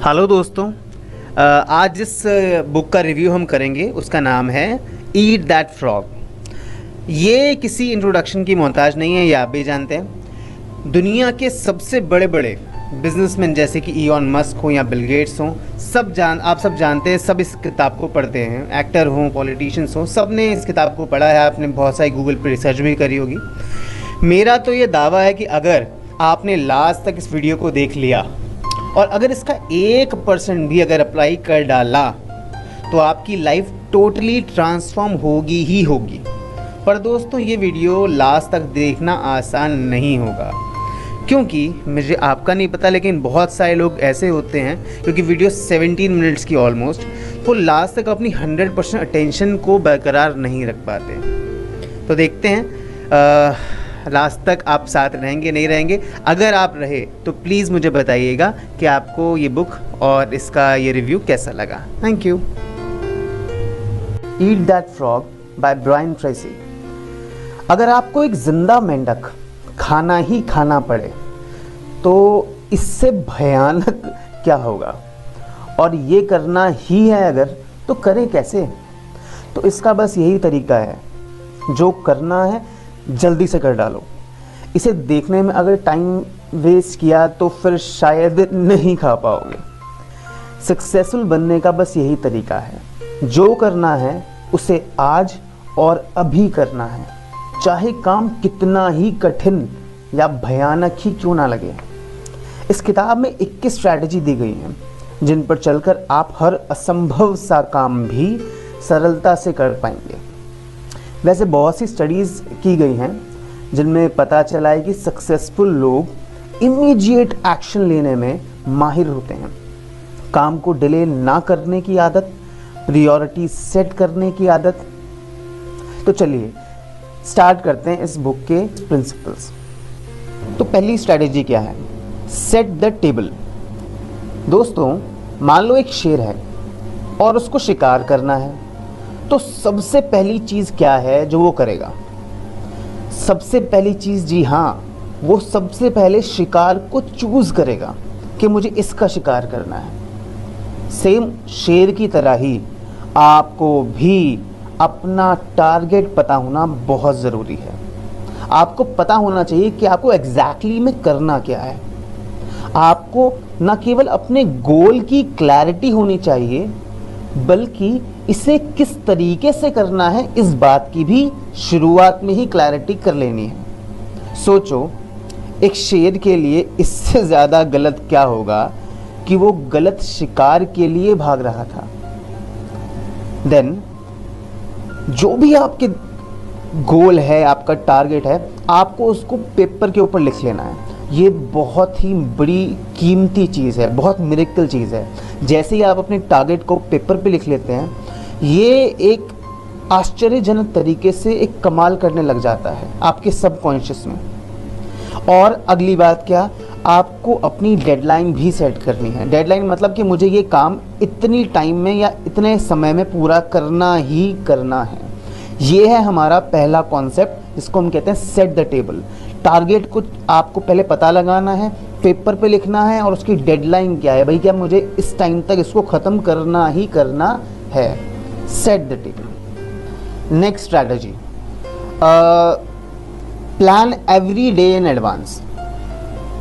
Hello दोस्तों। आज जिस बुक का रिव्यू हम करेंगे उसका नाम है ईट दैट फ्रॉग। ये किसी इंट्रोडक्शन की मोहताज नहीं है, ये आप भी जानते हैं। दुनिया के सबसे बड़े बड़े बिजनेसमैन जैसे कि इलॉन मस्क हो या बिल गेट्स हों, आप सब जानते हैं, सब इस किताब को पढ़ते हैं। एक्टर हों, पॉलिटिशियंस हों, सब ने इस किताब को पढ़ा है। आपने बहुत सारी गूगल पर रिसर्च भी करी होगी। मेरा तो ये दावा है कि अगर आपने लास्ट तक इस वीडियो को देख लिया और अगर इसका 1% भी अगर अप्लाई कर डाला तो आपकी लाइफ टोटली ट्रांसफॉर्म होगी ही होगी। पर दोस्तों, ये वीडियो लास्ट तक देखना आसान नहीं होगा, क्योंकि मुझे आपका नहीं पता लेकिन बहुत सारे लोग ऐसे होते हैं, क्योंकि वीडियो 17 मिनट्स की ऑलमोस्ट, तो लास्ट तक अपनी 100% अटेंशन को बरकरार नहीं रख पाते। तो देखते हैं लास्ट तक आप साथ रहेंगे नहीं रहेंगे। अगर आप रहे तो प्लीज़ मुझे बताइएगा कि आपको ये बुक और इसका ये रिव्यू कैसा लगा। Thank you. Eat that frog by Brian Tracy. अगर आपको एक जिंदा मेंढक खाना ही खाना पड़े तो इससे भयानक क्या होगा, और ये करना ही है अगर, तो करें कैसे? तो इसका बस यही तरीका है, जो करना है जल्दी से कर डालो। इसे देखने में अगर टाइम वेस्ट किया तो फिर शायद नहीं खा पाओगे। सक्सेसफुल बनने का बस यही तरीका है, जो करना है उसे आज और अभी करना है, चाहे काम कितना ही कठिन या भयानक ही क्यों ना लगे। इस किताब में 21 स्ट्रैटेजी दी गई हैं जिन पर चलकर आप हर असंभव सा काम भी सरलता से कर पाएंगे। वैसे बहुत सी स्टडीज़ की गई हैं जिनमें पता चला है कि सक्सेसफुल लोग इमीडिएट एक्शन लेने में माहिर होते हैं। काम को डिले ना करने की आदत, प्रायोरिटी सेट करने की आदत। तो चलिए स्टार्ट करते हैं इस बुक के प्रिंसिपल्स। तो पहली स्ट्रैटेजी क्या है? Set the table. दोस्तों, मान लो एक शेर है और उसको शिकार करना है, तो सबसे पहली चीज़ क्या है जो वो करेगा? सबसे पहली चीज़, जी हाँ, वो सबसे पहले शिकार को चूज़ करेगा कि मुझे इसका शिकार करना है। सेम शेर की तरह ही आपको भी अपना टारगेट पता होना बहुत ज़रूरी है। आपको पता होना चाहिए कि आपको एग्जैक्टली में करना क्या है। आपको न केवल अपने गोल की क्लैरिटी होनी चाहिए, बल्कि इसे किस तरीके से करना है इस बात की भी शुरुआत में ही क्लैरिटी कर लेनी है। सोचो, एक शेर के लिए इससे ज़्यादा गलत क्या होगा कि वो गलत शिकार के लिए भाग रहा था। देन जो भी आपके गोल है, आपका टारगेट है, आपको उसको पेपर के ऊपर लिख लेना है। ये बहुत ही बड़ी कीमती चीज़ है, बहुत मिरेकल चीज़ है। जैसे ही आप अपने टारगेट को पेपर पे लिख लेते हैं, ये एक आश्चर्यजनक तरीके से एक कमाल करने लग जाता है आपके सबकॉन्शियस में। और अगली बात क्या, आपको अपनी डेडलाइन भी सेट करनी है। डेडलाइन मतलब कि मुझे ये काम इतनी टाइम में या इतने समय में पूरा करना ही करना है। ये है हमारा पहला कॉन्सेप्ट, जिसको हम कहते हैं सेट द टेबल। टारगेट को आपको पहले पता लगाना है, पेपर पे लिखना है, और उसकी डेडलाइन क्या है, भाई क्या मुझे इस टाइम तक इसको ख़त्म करना ही करना है। Set the table. Next strategy, plan every day in advance.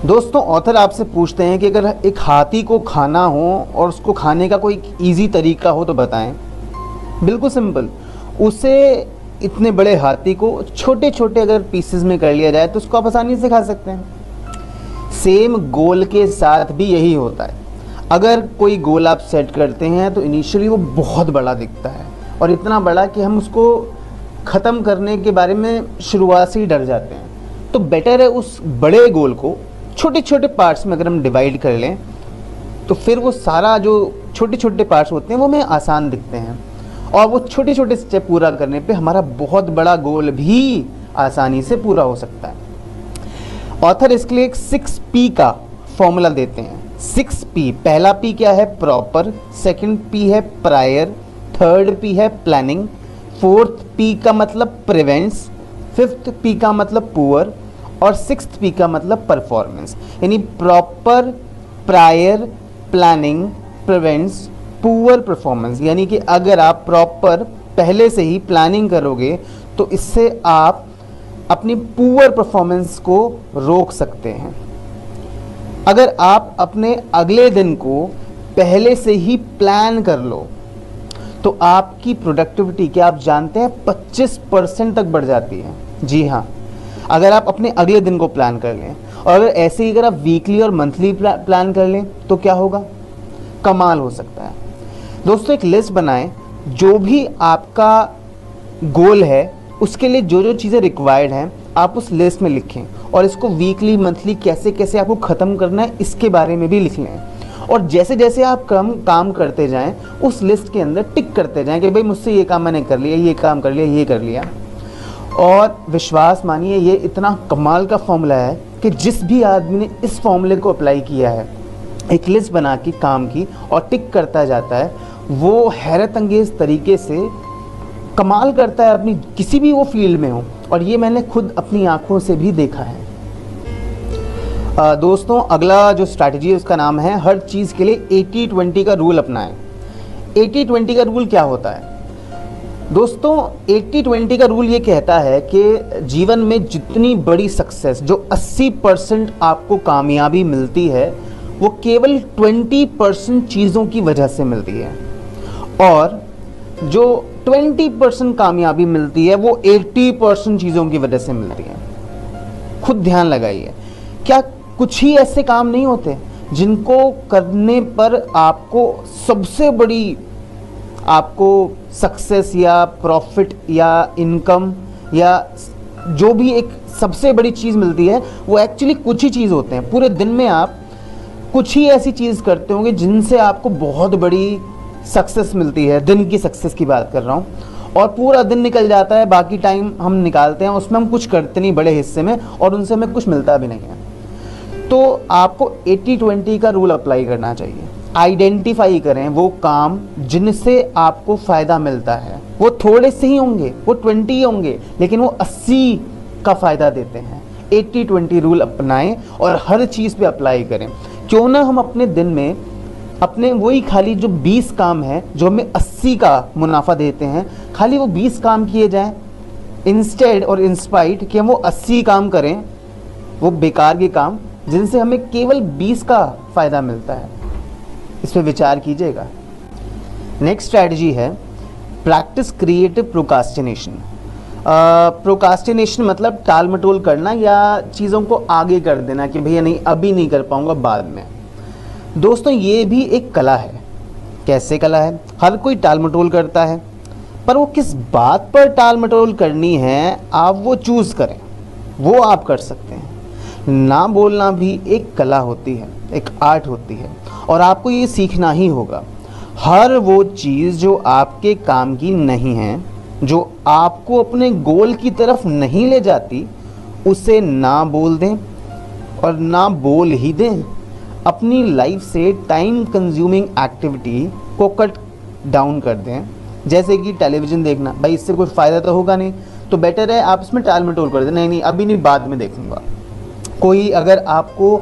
दोस्तों, ऑथर आपसे पूछते हैं कि अगर एक हाथी को खाना हो और उसको खाने का कोई ईजी तरीका हो तो बताएं। बिल्कुल सिंपल, उसे इतने बड़े हाथी को छोटे छोटे अगर पीसेस में कर लिया जाए तो उसको आप आसानी से खा सकते हैं। सेम गोल के साथ भी यही होता है। अगर कोई गोल आप सेट करते हैं तो इनिशियली वो बहुत बड़ा दिखता है, और इतना बड़ा कि हम उसको ख़त्म करने के बारे में शुरुआत से ही डर जाते हैं। तो बेटर है उस बड़े गोल को छोटे छोटे पार्ट्स में अगर हम डिवाइड कर लें, तो फिर वो सारा जो छोटे छोटे पार्ट्स होते हैं वो हमें आसान दिखते हैं, और वो छोटे छोटे स्टेप पूरा करने पे हमारा बहुत बड़ा गोल भी आसानी से पूरा हो सकता है। ऑथर इसके लिए एक 6P का फॉर्मूला देते हैं। 6P, पहला P क्या है? प्रॉपर। सेकंड P है प्रायर। थर्ड P है प्लानिंग। फोर्थ P का मतलब प्रिवेंट्स। फिफ्थ P का मतलब पुअर, और सिक्स्थ P का मतलब परफॉर्मेंस। यानी proper, prior, planning prevents poor performance, यानी कि अगर आप प्रॉपर पहले से ही प्लानिंग करोगे तो इससे आप अपनी पुअर परफॉर्मेंस को रोक सकते हैं। अगर आप अपने अगले दिन को पहले से ही प्लान कर लो तो आपकी प्रोडक्टिविटी, क्या आप जानते हैं, 25% तक बढ़ जाती है। जी हाँ, अगर आप अपने अगले दिन को प्लान कर लें, और अगर ऐसे ही अगर आप वीकली और मंथली प्लान कर लें तो क्या होगा, कमाल हो सकता है। दोस्तों एक लिस्ट बनाएं, जो भी आपका गोल है उसके लिए जो जो चीज़ें रिक्वायर्ड हैं आप उस लिस्ट में लिखें, और इसको वीकली मंथली कैसे कैसे आपको ख़त्म करना है इसके बारे में भी लिख लें। और जैसे जैसे आप काम करते जाएं उस लिस्ट के अंदर टिक करते जाएं कि भाई मुझसे ये काम मैंने कर लिया, ये काम कर लिया, ये कर लिया। और विश्वास मानिए ये इतना कमाल का फॉर्मूला है कि जिस भी आदमी ने इस फॉर्मूले को अप्लाई किया है, एक लिस्ट बना के काम की और टिक करता जाता है, वो हैरत अंगेज तरीके से कमाल करता है अपनी किसी भी वो फील्ड में हो। और ये मैंने खुद अपनी आंखों से भी देखा है। दोस्तों अगला जो स्ट्रैटेजी है उसका नाम है हर चीज़ के लिए 80-20 का रूल अपनाएं। 80-20 का रूल क्या होता है दोस्तों? 80-20 का रूल ये कहता है कि जीवन में जितनी बड़ी सक्सेस, जो 80% आपको कामयाबी मिलती है, वो केवल 20% चीज़ों की वजह से मिलती है, और जो 20% कामयाबी मिलती है वो 80% चीज़ों की वजह से मिलती है। खुद ध्यान लगाइए, क्या कुछ ही ऐसे काम नहीं होते जिनको करने पर आपको सबसे बड़ी आपको सक्सेस या प्रॉफिट या इनकम या जो भी एक सबसे बड़ी चीज़ मिलती है, वो एक्चुअली कुछ ही चीज़ होते हैं। पूरे दिन में आप कुछ ही ऐसी चीज़ करते होंगे जिनसे आपको बहुत बड़ी सक्सेस मिलती है। दिन की सक्सेस की बात कर रहा हूँ, और पूरा दिन निकल जाता है, बाकी टाइम हम निकालते हैं उसमें हम कुछ करते नहीं बड़े हिस्से में, और उनसे हमें कुछ मिलता भी नहीं है। तो आपको 80-20 का रूल अप्लाई करना चाहिए। आइडेंटिफाई करें वो काम जिनसे आपको फ़ायदा मिलता है। वो थोड़े से ही होंगे, वो 20 होंगे, लेकिन वो 80 का फ़ायदा देते हैं। 80-20 रूल अपनाएं और हर चीज़ पे अप्लाई करें। क्यों ना हम अपने दिन में अपने वही खाली जो 20 काम हैं जो हमें 80 का मुनाफा देते हैं, खाली वो 20 काम किए जाएं, इंस्टेड और इंस्पाइट कि हम वो 80 काम करें, वो बेकार के काम जिनसे हमें केवल 20 का फ़ायदा मिलता है। इस पर विचार कीजिएगा। नेक्स्ट स्ट्रैटेजी है प्रैक्टिस क्रिएटिव प्रोकास्टिनेशन। प्रोकास्टिनेशन मतलब टाल मटोल करना या चीज़ों को आगे कर देना कि भैया नहीं अभी नहीं कर पाऊँगा, बाद में। दोस्तों ये भी एक कला है। कैसे कला है? हर कोई टाल मटोल करता है, पर वो किस बात पर टाल मटोल करनी है आप वो चूज़ करें, वो आप कर सकते हैं। ना बोलना भी एक कला होती है, एक आर्ट होती है, और आपको ये सीखना ही होगा। हर वो चीज़ जो आपके काम की नहीं है, जो आपको अपने गोल की तरफ नहीं ले जाती, उसे ना बोल दें और ना बोल ही दें। अपनी लाइफ से टाइम कंज्यूमिंग एक्टिविटी को कट डाउन कर दें। जैसे कि टेलीविज़न देखना, भाई इससे कोई फ़ायदा तो होगा नहीं, तो बेटर है आप इसमें टाल मटोल कर दें, नहीं अभी नहीं, बाद में देखूँगा। कोई अगर आपको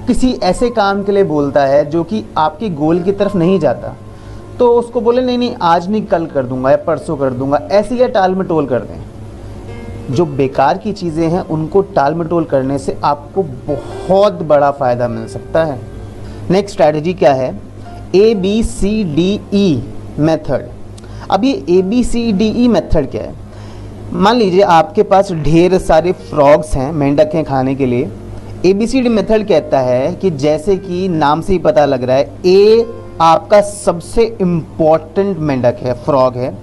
किसी ऐसे काम के लिए बोलता है जो कि आपके गोल की तरफ नहीं जाता, तो उसको बोले नहीं आज नहीं कल कर दूंगा या परसों कर दूंगा, ऐसे या टाल मटोल कर दें। जो बेकार की चीज़ें हैं उनको टाल मटोल करने से आपको बहुत बड़ा फ़ायदा मिल सकता है। नेक्स्ट स्ट्रैटेजी क्या है? ABCDE method. अब ये ABCDE मेथड क्या है? मान लीजिए आपके पास ढेर सारे फ्रॉग्स हैं, मेंढक हैं खाने के लिए। ABCD मेथड कहता है कि जैसे कि नाम से ही पता लग रहा है, A आपका सबसे इम्पॉर्टेंट मेंढक है, फ्रॉग है।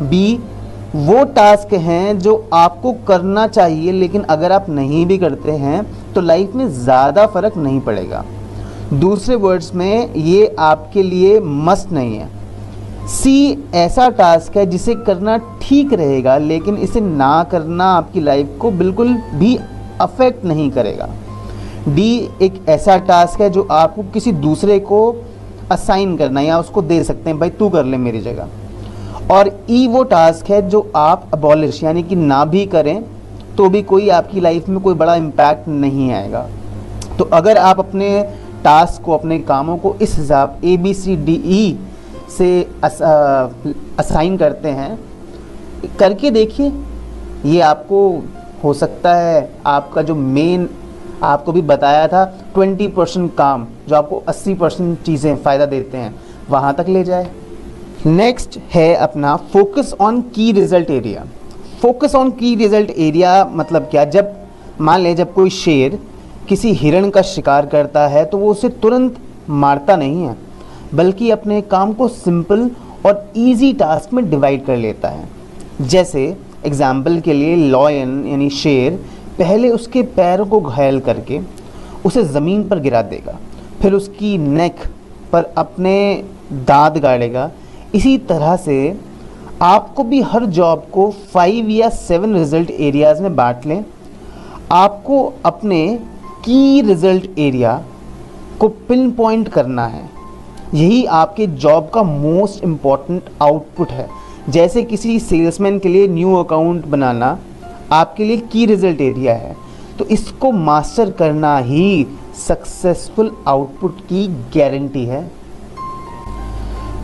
B वो टास्क हैं जो आपको करना चाहिए, लेकिन अगर आप नहीं भी करते हैं तो लाइफ में ज़्यादा फ़र्क नहीं पड़ेगा। दूसरे वर्ड्स में ये आपके लिए मस्ट नहीं है। C ऐसा टास्क है जिसे करना ठीक रहेगा, लेकिन इसे ना करना आपकी लाइफ को बिल्कुल भी अफेक्ट नहीं करेगा। D एक ऐसा टास्क है जो आपको किसी दूसरे को असाइन करना या उसको दे सकते हैं, भाई तू कर ले मेरी जगह। और E वो टास्क है जो आप अबॉलिश यानी कि ना भी करें तो भी कोई आपकी लाइफ में कोई बड़ा इम्पैक्ट नहीं आएगा। तो अगर आप अपने टास्क को, अपने कामों को इस हिसाब ABCDE से असाइन करते हैं, करके देखिए। ये आपको हो सकता है आपका जो मेन आपको भी बताया था 20% काम जो आपको 80% चीज़ें फ़ायदा देते हैं वहाँ तक ले जाए। नेक्स्ट है अपना फोकस ऑन की रिज़ल्ट एरिया। फोकस ऑन की रिज़ल्ट एरिया मतलब क्या? जब मान लें जब कोई शेर किसी हिरण का शिकार करता है तो वो उसे तुरंत मारता नहीं है, बल्कि अपने काम को सिंपल और इजी टास्क में डिवाइड कर लेता है। जैसे एग्जाम्पल के लिए लॉयन यानी शेर पहले उसके पैरों को घायल करके उसे ज़मीन पर गिरा देगा, फिर उसकी नेक पर अपने दांत गाड़ेगा। इसी तरह से आपको भी हर जॉब को 5 या 7 रिज़ल्ट एरियाज़ में बांट लें। आपको अपने की रिज़ल्ट एरिया को पिन पॉइंट करना है, यही आपके जॉब का मोस्ट इम्पॉर्टेंट आउटपुट है। जैसे किसी सेल्समैन के लिए न्यू अकाउंट बनाना आपके लिए की रिज़ल्ट एरिया है, तो इसको मास्टर करना ही सक्सेसफुल आउटपुट की गारंटी है।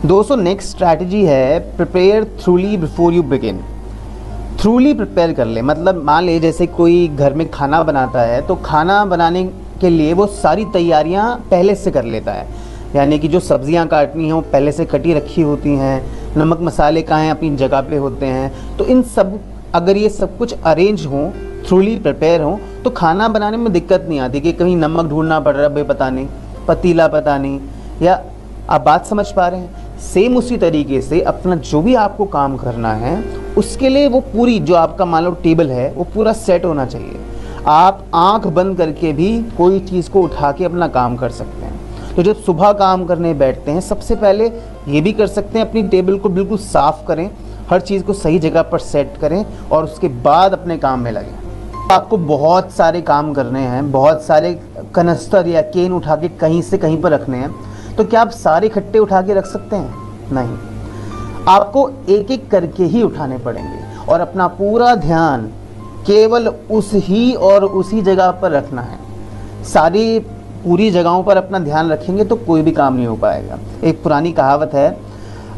दोस्तों नेक्स्ट स्ट्रैटेजी है prepare थ्रूली before you begin. थ्रूली prepare कर ले, मतलब मान ले जैसे कोई घर में खाना बनाता है तो खाना बनाने के लिए वो सारी तैयारियां पहले से कर लेता है, यानी कि जो सब्जियां काटनी हैं वो पहले से कटी रखी होती हैं, नमक मसाले कहाँ हैं अपनी जगह पे होते हैं। तो इन सब अगर ये सब कुछ अरेंज हो, थ्रूली प्रिपेयर हो, तो खाना बनाने में दिक्कत नहीं आती कि कहीं नमक ढूंढना पड़ रहा है, भाई पता नहीं, पतीला पता नहीं, या आप बात समझ पा रहे हैं। सेम उसी तरीके से अपना जो भी आपको काम करना है उसके लिए वो पूरी जो आपका मान लो टेबल है वो पूरा सेट होना चाहिए। आप आंख बंद करके भी कोई चीज़ को उठा के अपना काम कर सकते हैं। तो जब सुबह काम करने बैठते हैं सबसे पहले ये भी कर सकते हैं, अपनी टेबल को बिल्कुल साफ़ करें, हर चीज़ को सही जगह पर सेट करें और उसके बाद अपने काम में लगें। आपको बहुत सारे काम करने हैं, बहुत सारे कनस्तर या केन उठा के कहीं से कहीं पर रखने हैं, तो क्या आप सारे इकट्ठे उठा के रख सकते हैं? नहीं, आपको एक एक करके ही उठाने पड़ेंगे और अपना पूरा ध्यान केवल उसी जगह पर रखना है। सारी पूरी जगहों पर अपना ध्यान रखेंगे तो कोई भी काम नहीं हो पाएगा। एक पुरानी कहावत है,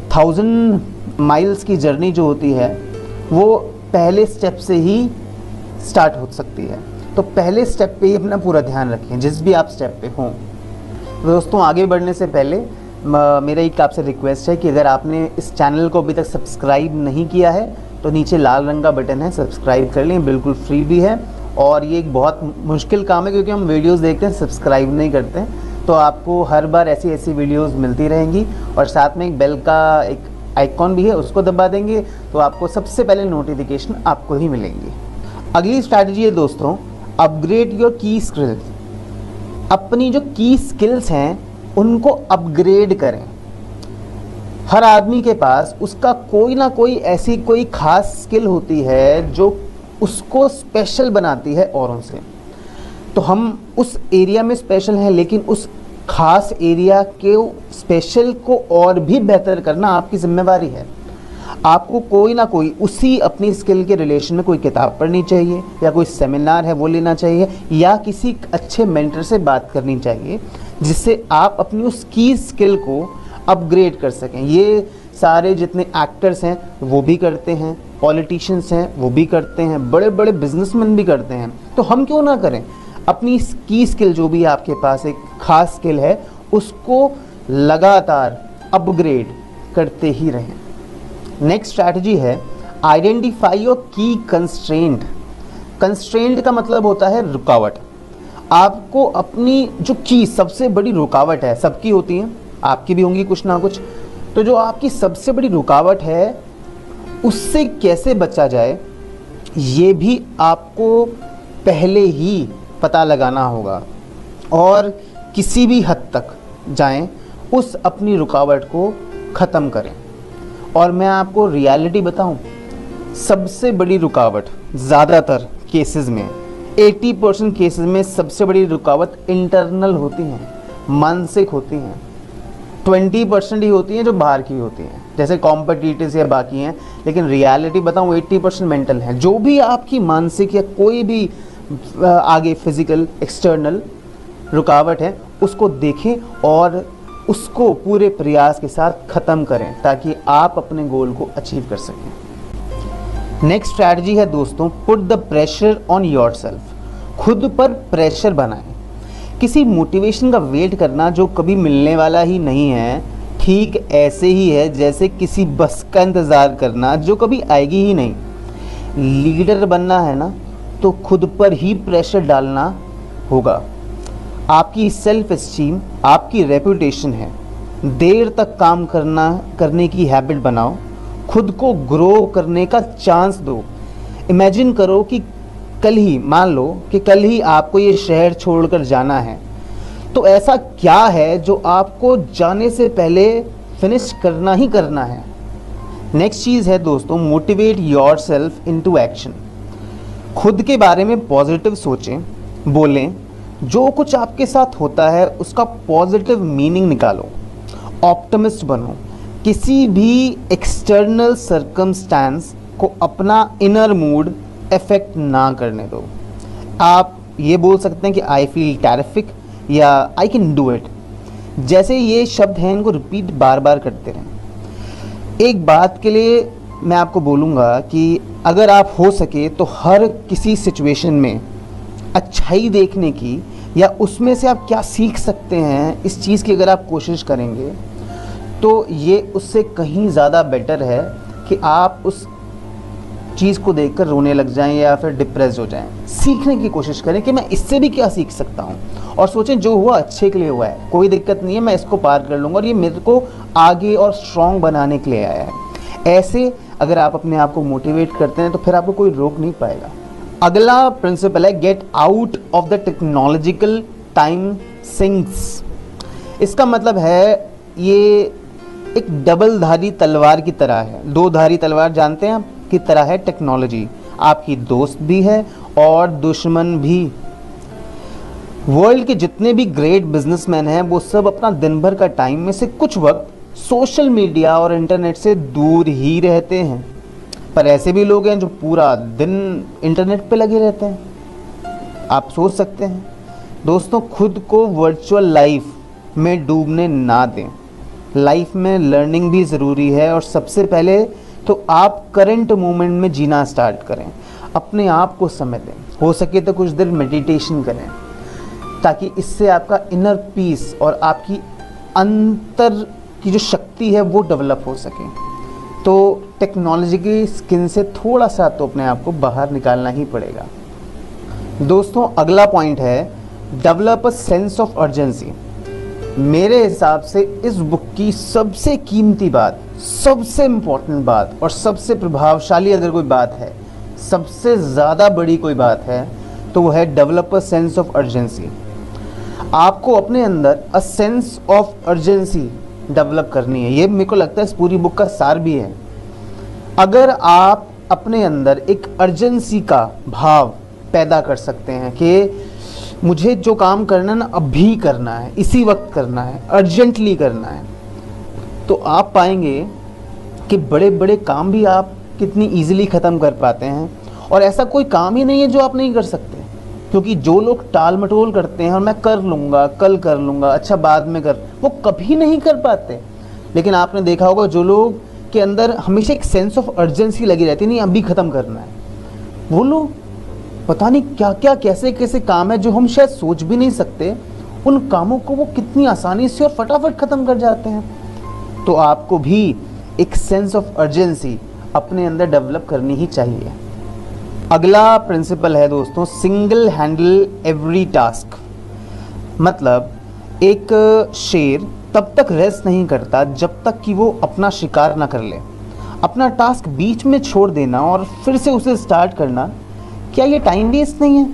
1000 माइल्स की जर्नी जो होती है वो पहले स्टेप से ही स्टार्ट हो सकती है। तो पहले स्टेप पे ही अपना पूरा ध्यान रखें, जिस भी आप स्टेप पे हों। दोस्तों आगे बढ़ने से पहले मेरा एक आपसे रिक्वेस्ट है कि अगर आपने इस चैनल को अभी तक सब्सक्राइब नहीं किया है तो नीचे लाल रंग का बटन है, सब्सक्राइब कर लें, बिल्कुल फ्री भी है। और ये एक बहुत मुश्किल काम है क्योंकि हम वीडियोस देखते हैं सब्सक्राइब नहीं करते हैं, तो आपको हर बार ऐसी वीडियोस मिलती रहेंगी। और साथ में एक बेल का एक आइकॉन भी है, उसको दबा देंगे तो आपको सबसे पहले नोटिफिकेशन आपको ही मिलेंगी। अगली स्ट्रैटेजी है दोस्तों, अपग्रेड योर की स्किल्स। अपनी जो की स्किल्स हैं उनको अपग्रेड करें। हर आदमी के पास उसका कोई ना कोई ऐसी कोई खास स्किल होती है जो उसको स्पेशल बनाती है औरों से। तो हम उस एरिया में स्पेशल हैं, लेकिन उस खास एरिया के स्पेशल को और भी बेहतर करना आपकी जिम्मेवारी है। आपको कोई ना कोई उसी अपनी स्किल के रिलेशन में कोई किताब पढ़नी चाहिए, या कोई सेमिनार है वो लेना चाहिए, या किसी अच्छे मेंटर से बात करनी चाहिए जिससे आप अपनी उस की स्किल को अपग्रेड कर सकें। ये सारे जितने एक्टर्स हैं वो भी करते हैं, पॉलिटिशियंस हैं वो भी करते हैं, बड़े बड़े बिजनेसमैन भी करते हैं, तो हम क्यों ना करें? अपनी की स्किल जो भी आपके पास एक खास स्किल है उसको लगातार अपग्रेड करते ही रहें। नेक्स्ट स्ट्रैटेजी है आइडेंटिफाई योर की कंस्ट्रेंट। कंस्ट्रेंट का मतलब होता है रुकावट। आपको अपनी जो की सबसे बड़ी रुकावट है, सबकी होती है, आपकी भी होंगी कुछ ना कुछ, तो जो आपकी सबसे बड़ी रुकावट है उससे कैसे बचा जाए ये भी आपको पहले ही पता लगाना होगा और किसी भी हद तक जाएं, उस अपनी रुकावट को ख़त्म करें। और मैं आपको रियलिटी बताऊं, सबसे बड़ी रुकावट ज़्यादातर केसेस में 80% केसेस में सबसे बड़ी रुकावट इंटरनल होती हैं, मानसिक होती हैं। 20% ही होती हैं जो बाहर की होती हैं, जैसे कॉम्पिटिटिव्स या बाकी हैं, लेकिन रियलिटी बताऊं 80% मेंटल है। जो भी आपकी मानसिक या कोई भी आगे फिजिकल एक्सटर्नल रुकावट है उसको देखें और उसको पूरे प्रयास के साथ ख़त्म करें ताकि आप अपने गोल को अचीव कर सकें। नेक्स्ट स्ट्रैटेजी है दोस्तों, put the pressure on yourself. खुद पर प्रेशर बनाएं। किसी मोटिवेशन का वेट करना जो कभी मिलने वाला ही नहीं है, ठीक ऐसे ही है जैसे किसी बस का इंतज़ार करना जो कभी आएगी ही नहीं। लीडर बनना है ना तो खुद पर ही प्रेशर डालना होगा। आपकी सेल्फ एस्टीम आपकी रेपुटेशन है। देर तक काम करने की हैबिट बनाओ। खुद को ग्रो करने का चांस दो। इमेजिन करो कि मान लो कि कल ही आपको ये शहर छोड़कर जाना है, तो ऐसा क्या है जो आपको जाने से पहले फिनिश करना ही करना है। नेक्स्ट चीज़ है दोस्तों, मोटिवेट योरसेल्फ इनटू एक्शन। खुद के बारे में पॉजिटिव सोचें, बोलें। जो कुछ आपके साथ होता है उसका पॉजिटिव मीनिंग निकालो। ऑप्टिमिस्ट बनो। किसी भी एक्सटर्नल सर्कमस्टेंस को अपना इनर मूड इफेक्ट ना करने दो। आप ये बोल सकते हैं कि आई फील टेरिफिक या आई कैन डू इट। जैसे ये शब्द हैं, इनको रिपीट बार बार करते रहें। एक बात के लिए मैं आपको बोलूँगा कि अगर आप हो सके तो हर किसी सिचुएशन में अच्छाई देखने की या उसमें से आप क्या सीख सकते हैं, इस चीज़ की अगर आप कोशिश करेंगे तो ये उससे कहीं ज़्यादा बेटर है कि आप उस चीज़ को देखकर रोने लग जाएं या फिर डिप्रेस हो जाएं। सीखने की कोशिश करें कि मैं इससे भी क्या सीख सकता हूं, और सोचें जो हुआ अच्छे के लिए हुआ है, कोई दिक्कत नहीं है, मैं इसको पार कर लूँगा और ये मेरे को आगे और स्ट्रॉन्ग बनाने के लिए आया है। ऐसे अगर आप अपने आप को मोटिवेट करते हैं तो फिर आपको कोई रोक नहीं पाएगा। अगला प्रिंसिपल है, get out of the technological time sinks. इसका मतलब है ये एक डबल धारी तलवार की तरह है। दो धारी तलवार जानते हैं आप की तरह है टेक्नोलॉजी। आपकी दोस्त भी है और दुश्मन भी। वर्ल्ड के जितने भी ग्रेट बिजनेसमैन हैं वो सब अपना दिन भर का टाइम में से कुछ वक्त सोशल मीडिया और इंटरनेट से दूर ही रहते हैं। पर ऐसे भी लोग हैं जो पूरा दिन इंटरनेट पे लगे रहते हैं। आप सोच सकते हैं। दोस्तों, खुद को वर्चुअल लाइफ में डूबने ना दें। लाइफ में लर्निंग भी ज़रूरी है और सबसे पहले तो आप करंट मोमेंट में जीना स्टार्ट करें। अपने आप को समय दें। हो सके तो कुछ देर मेडिटेशन करें ताकि इससे आपका इनर पीस और आपकी अंतर की जो शक्ति है वो डेवलप हो सके। तो टेक्नोलॉजी की स्किन से थोड़ा सा तो अपने आप को बाहर निकालना ही पड़ेगा। दोस्तों, अगला पॉइंट है, develop a sense of urgency. मेरे हिसाब से इस बुक की सबसे कीमती बात, सबसे इम्पोर्टेंट बात और सबसे प्रभावशाली अगर कोई बात है, सबसे ज़्यादा बड़ी कोई बात है तो वो है develop a sense of urgency. आपको अपने अंदर a sense of urgency develop करनी है। ये मेरे को लगता है इस पूरी बुक का सार भी है। अगर आप अपने अंदर एक अर्जेंसी का भाव पैदा कर सकते हैं कि मुझे जो काम करना ना अभी करना है, इसी वक्त करना है, अर्जेंटली करना है, तो आप पाएंगे कि बड़े बड़े काम भी आप कितनी इजीली ख़त्म कर पाते हैं। और ऐसा कोई काम ही नहीं है जो आप नहीं कर सकते, क्योंकि जो लोग टाल मटोल करते हैं और मैं कर लूँगा, कल कर लूँगा, अच्छा बाद में कर, वो कभी नहीं कर पाते। लेकिन आपने देखा होगा जो लोग के अंदर हमेशा एक सेंस ऑफ अर्जेंसी लगी रहती है, नहीं अभी ख़त्म करना है, वो लोग पता नहीं क्या क्या कैसे कैसे काम है जो हम शायद सोच भी नहीं सकते, उन कामों को वो कितनी आसानी से और फटाफट ख़त्म कर जाते हैं। तो आपको भी एक सेंस ऑफ अर्जेंसी अपने अंदर डेवलप करनी ही चाहिए। अगला प्रिंसिपल है दोस्तों, सिंगल हैंडल एवरी टास्क। मतलब एक शेर तब तक रेस्ट नहीं करता जब तक कि वो अपना शिकार ना कर ले। अपना टास्क बीच में छोड़ देना और फिर से उसे स्टार्ट करना, क्या ये टाइम वेस्ट नहीं है?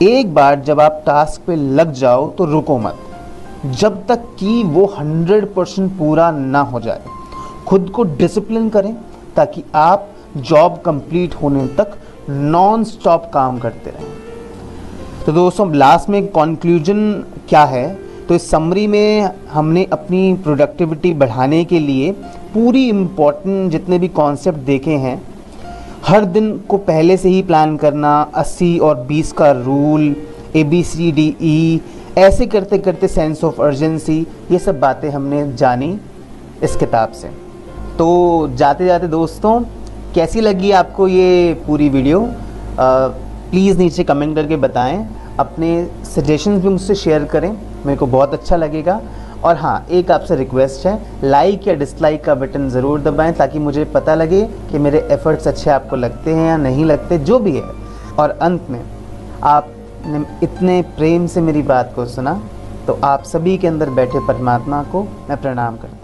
एक बार जब आप टास्क पे लग जाओ तो रुको मत जब तक कि वो 100% पूरा ना हो जाए। खुद को डिसिप्लिन करें ताकि आप जॉब कंप्लीट होने तक नॉन स्टॉप काम करते रहें। तो दोस्तों, लास्ट में कंक्लूजन क्या है? तो इस समरी में हमने अपनी प्रोडक्टिविटी बढ़ाने के लिए पूरी इम्पोर्टेंट जितने भी कॉन्सेप्ट देखे हैं। हर दिन को पहले से ही प्लान करना, 80 और 20 का रूल, ABCDE, ऐसे करते करते सेंस ऑफ अर्जेंसी, ये सब बातें हमने जानी इस किताब से। तो जाते जाते दोस्तों, कैसी लगी आपको ये पूरी वीडियो? प्लीज़ नीचे कमेंट करके बताएं, अपने सजेशंस भी मुझसे शेयर करें, मेरे को बहुत अच्छा लगेगा। और हाँ, एक आपसे रिक्वेस्ट है, लाइक या डिसलाइक का बटन ज़रूर दबाएं ताकि मुझे पता लगे कि मेरे एफ़र्ट्स अच्छे आपको लगते हैं या नहीं लगते, जो भी है। और अंत में, आपने इतने प्रेम से मेरी बात को सुना, तो आप सभी के अंदर बैठे परमात्मा को मैं प्रणाम करता हूँ।